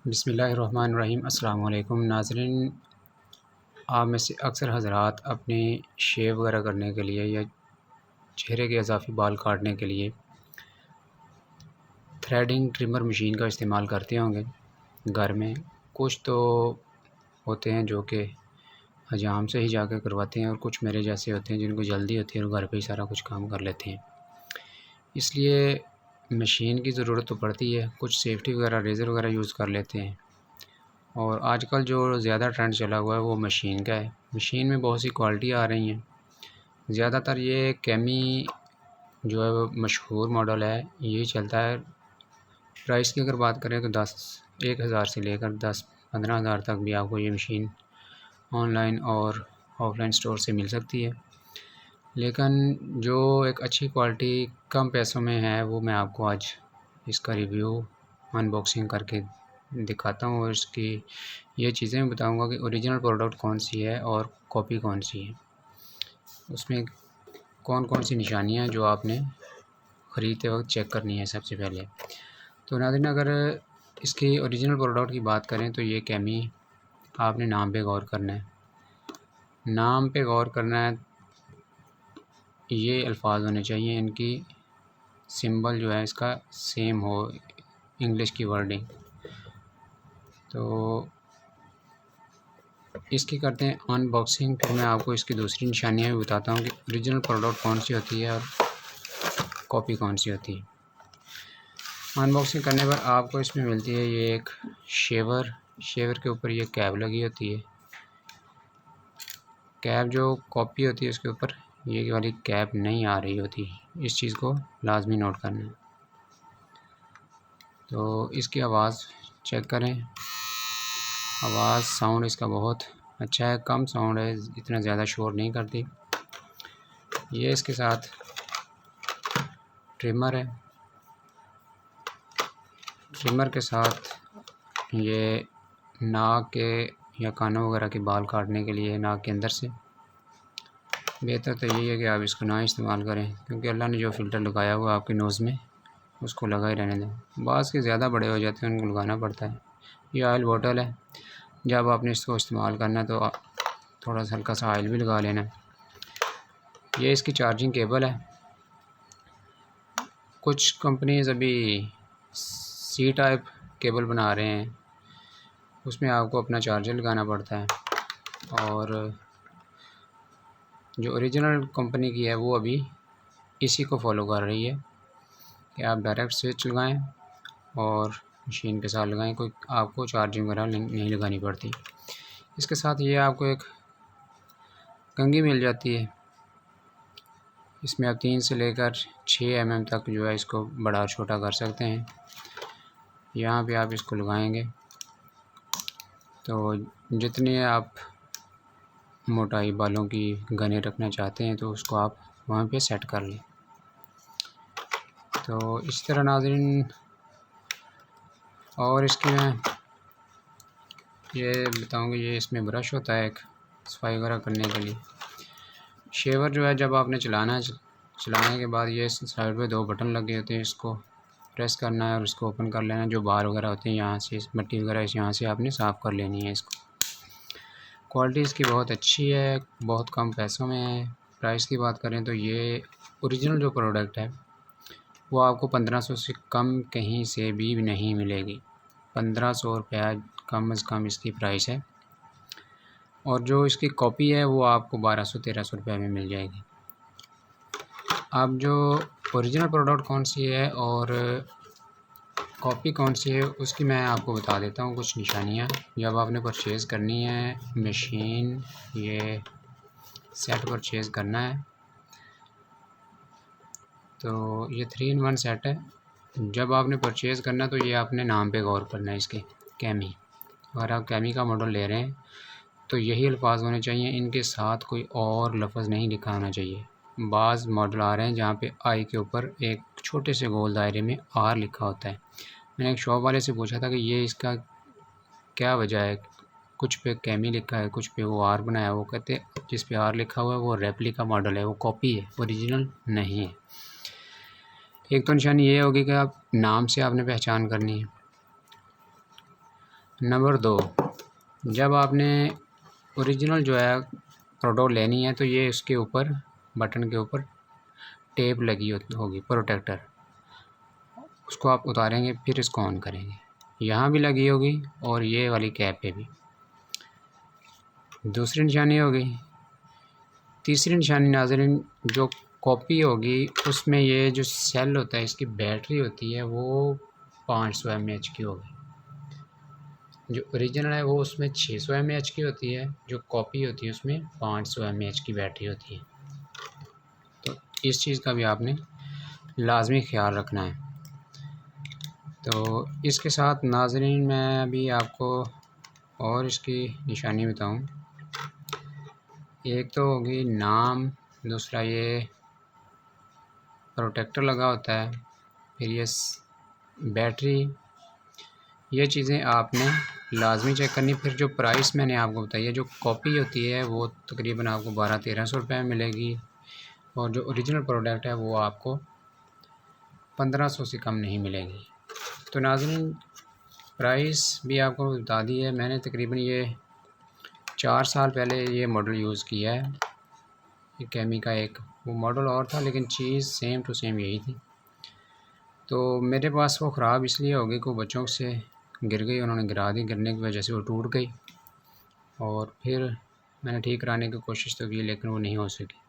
बिस्मिल्लाहिर्रहमानिर्रहीम। अस्सलाम वालेकुम नाज़रीन, आप में से अक्सर हज़रात अपनी शेव वगैरह करने के लिए या चेहरे के इजाफ़ी बाल काटने के लिए थ्रेडिंग ट्रिमर मशीन का इस्तेमाल करते होंगे घर में। कुछ तो होते हैं जो कि हजाम से ही जाकर करवाते हैं और कुछ मेरे जैसे होते हैं जिनको जल्दी होती है और घर पे ही सारा कुछ काम कर लेते हैं। इसलिए मशीन की ज़रूरत तो पड़ती है। कुछ सेफ्टी वगैरह रेज़र वगैरह यूज़ कर लेते हैं। और आजकल जो ज़्यादा ट्रेंड चला हुआ है वो मशीन का है। मशीन में बहुत सी क्वालिटी आ रही हैं। ज़्यादातर ये कैमी जो है वो मशहूर मॉडल है, यही चलता है। प्राइस की अगर बात करें तो 1,000 से लेकर 10-15 हज़ार तक भी आपको ये मशीन ऑनलाइन और ऑफ़लाइन स्टोर से मिल सकती है। लेकिन जो एक अच्छी क्वालिटी कम पैसों में है वो मैं आपको आज इसका रिव्यू अनबॉक्सिंग करके दिखाता हूँ और इसकी ये चीज़ें बताऊँगा कि ओरिजिनल प्रोडक्ट कौन सी है और कॉपी कौन सी है, उसमें कौन कौन सी निशानियाँ जो आपने ख़रीदते वक्त चेक करनी है सबसे पहले। तो नाज़रीन, अगर इसकी ओरिजिनल प्रोडक्ट की बात करें तो ये कैमी, आपने नाम पे गौर करना है। नाम पे गौर करना है, ये अल्फाज होने चाहिए, इनकी सिंबल जो है इसका सेम हो, इंग्लिश की वर्डिंग। तो इसकी करते हैं अनबॉक्सिंग, फिर मैं आपको इसकी दूसरी निशानियाँ भी बताता हूँ कि ओरिजिनल प्रोडक्ट कौन सी होती है और कॉपी कौन सी होती है। अनबॉक्सिंग करने पर आपको इसमें मिलती है ये एक शेवर के ऊपर ये कैप लगी होती है। कैप जो कॉपी होती है उसके ऊपर ये वाली कैप नहीं आ रही होती, इस चीज़ को लाजमी नोट करना है। तो इसकी आवाज़ चेक करें, आवाज़ साउंड इसका बहुत अच्छा है, कम साउंड है, इतना ज़्यादा शोर नहीं करती। ये इसके साथ ट्रिमर है, ट्रिमर के साथ ये नाक के या कानों वगैरह के बाल काटने के लिए नाक के अंदर से। बेहतर तो यही है कि आप इसको ना इस्तेमाल करें, क्योंकि अल्लाह ने जो फ़िल्टर लगाया हुआ आपके नोज़ में उसको लगा ही रहने दें। बाज़ के ज़्यादा बड़े हो जाते हैं, उनको लगाना पड़ता है। ये ऑयल बॉटल है, जब आपने इसको इस्तेमाल करना है तो थोड़ा सा हल्का सा ऑयल भी लगा लेना। ये इसकी चार्जिंग केबल है। कुछ कंपनीज़ अभी सी टाइप केबल बना रहे हैं, उसमें आपको अपना चार्जर लगाना पड़ता है। और जो ओरिजिनल कंपनी की है वो अभी इसी को फॉलो कर रही है कि आप डायरेक्ट स्विच लगाएं और मशीन के साथ लगाएं, कोई आपको चार्जिंग वगैरह नहीं लगानी पड़ती। इसके साथ ये आपको एक कंघी मिल जाती है, इसमें आप 3 से लेकर 6 mm तक जो है इसको बड़ा और छोटा कर सकते हैं। यहाँ पे आप इसको लगाएंगे तो जितने आप मोटाई बालों की घने रखना चाहते हैं तो उसको आप वहाँ पे सेट कर लें। तो इस तरह नाज़रीन, और इसकी मैं ये बताऊँगी, ये इसमें ब्रश होता है एक सफाई वगैरह करने के लिए। शेवर जो है जब आपने चलाना है, चलाने के बाद ये साइड पे 2 बटन लगे होते हैं, इसको प्रेस करना है और इसको ओपन कर लेना है। जो बार वगैरह होते हैं यहाँ से, मिट्टी वगैरह यहाँ से आपने साफ़ कर लेनी है इसको। क्वालिटी इसकी बहुत अच्छी है, बहुत कम पैसों में है। प्राइस की बात करें तो ये ओरिजिनल जो प्रोडक्ट है वो आपको 1500 से कम कहीं से भी नहीं मिलेगी। 1500 रुपया कम से कम इसकी प्राइस है, और जो इसकी कॉपी है वो आपको 1200-1300 रुपये में मिल जाएगी। अब जो ओरिजिनल प्रोडक्ट कौन सी है और कॉपी कौन सी है उसकी मैं आपको बता देता हूँ कुछ निशानियाँ। जब आपने परचेज़ करनी है मशीन, ये सेट परचेज़ करना है तो ये 3-in-1 सेट है। जब आपने परचेज़ करना तो ये आपने नाम पे गौर करना है इसके, कैमी। अगर आप कैमी का मॉडल ले रहे हैं तो यही अल्फाज होने चाहिए, इनके साथ कोई और लफ्ज़ नहीं लिखा होना चाहिए। बाज़ मॉडल आ रहे हैं जहाँ पे आई के ऊपर एक छोटे से गोल दायरे में आर लिखा होता है। मैंने एक शॉप वाले से पूछा था कि ये इसका क्या वजह है, कुछ पे कैमी लिखा है, कुछ पे वो आर बनाया है। वो कहते जिस पे आर लिखा हुआ है वो रेप्लिका मॉडल है, वो कॉपी है, ओरिजिनल नहीं है। एक तो निशानी ये होगी कि आप नाम से आपने पहचान करनी है। नंबर 2, जब आपने ओरिजिनल जो है प्रोडक्ट लेनी है तो ये उसके ऊपर बटन के ऊपर टेप लगी होगी प्रोटेक्टर, उसको आप उतारेंगे फिर इसको ऑन करेंगे, यहाँ भी लगी होगी और ये वाली कैप पे भी। दूसरी निशानी होगी। तीसरी निशानी नाज़रीन, जो कॉपी होगी उसमें ये जो सेल होता है इसकी बैटरी होती है वो 500 mAh की होगी। जो ओरिजिनल है वो उसमें 600 mAh की होती है, जो कॉपी होती है उसमें 500 mAh की बैटरी होती है। तो इस चीज़ का भी आपने लाजमी ख्याल रखना है। तो इसके साथ नाज़रीन मैं अभी आपको और इसकी निशानी बताऊं। एक तो होगी नाम, दूसरा ये प्रोटेक्टर लगा होता है, फिर ये बैटरी, ये चीज़ें आपने लाजमी चेक करनी। फिर जो प्राइस मैंने आपको बताई है, जो कॉपी होती है वो तकरीबन आपको 1200-1300 रुपये में मिलेगी और जो ओरिजिनल प्रोडक्ट है वो आपको 1500 से कम नहीं मिलेगी। तो नाज़रीन प्राइस भी आपको बता दी है मैंने। तकरीबन ये 4 साल पहले ये मॉडल यूज़ किया है। ये कैमी का एक वो मॉडल और था लेकिन चीज़ सेम टू सेम यही थी। तो मेरे पास वो ख़राब इसलिए हो गई कि बच्चों से गिर गई, उन्होंने गिरा दी, गिरने की वजह से वो टूट गई और फिर मैंने ठीक कराने की कोशिश तो की लेकिन वो नहीं हो सकी।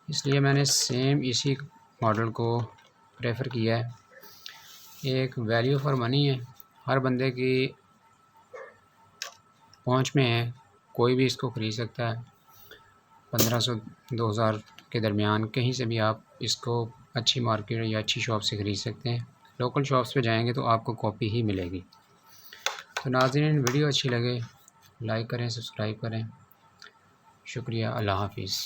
इसलिए मैंने सेम इसी मॉडल को प्रेफर किया है। एक वैल्यू फॉर मनी है, हर बंदे की पहुंच में है, कोई भी इसको ख़रीद सकता है। 1500-2000 के दरमियान कहीं से भी आप इसको अच्छी मार्केट या अच्छी शॉप से ख़रीद सकते हैं। लोकल शॉप्स पे जाएंगे तो आपको कॉपी ही मिलेगी। तो नाज़रीन वीडियो अच्छी लगे लाइक करें, सब्सक्राइब करें। शुक्रिया, अल्लाह हाफिज़।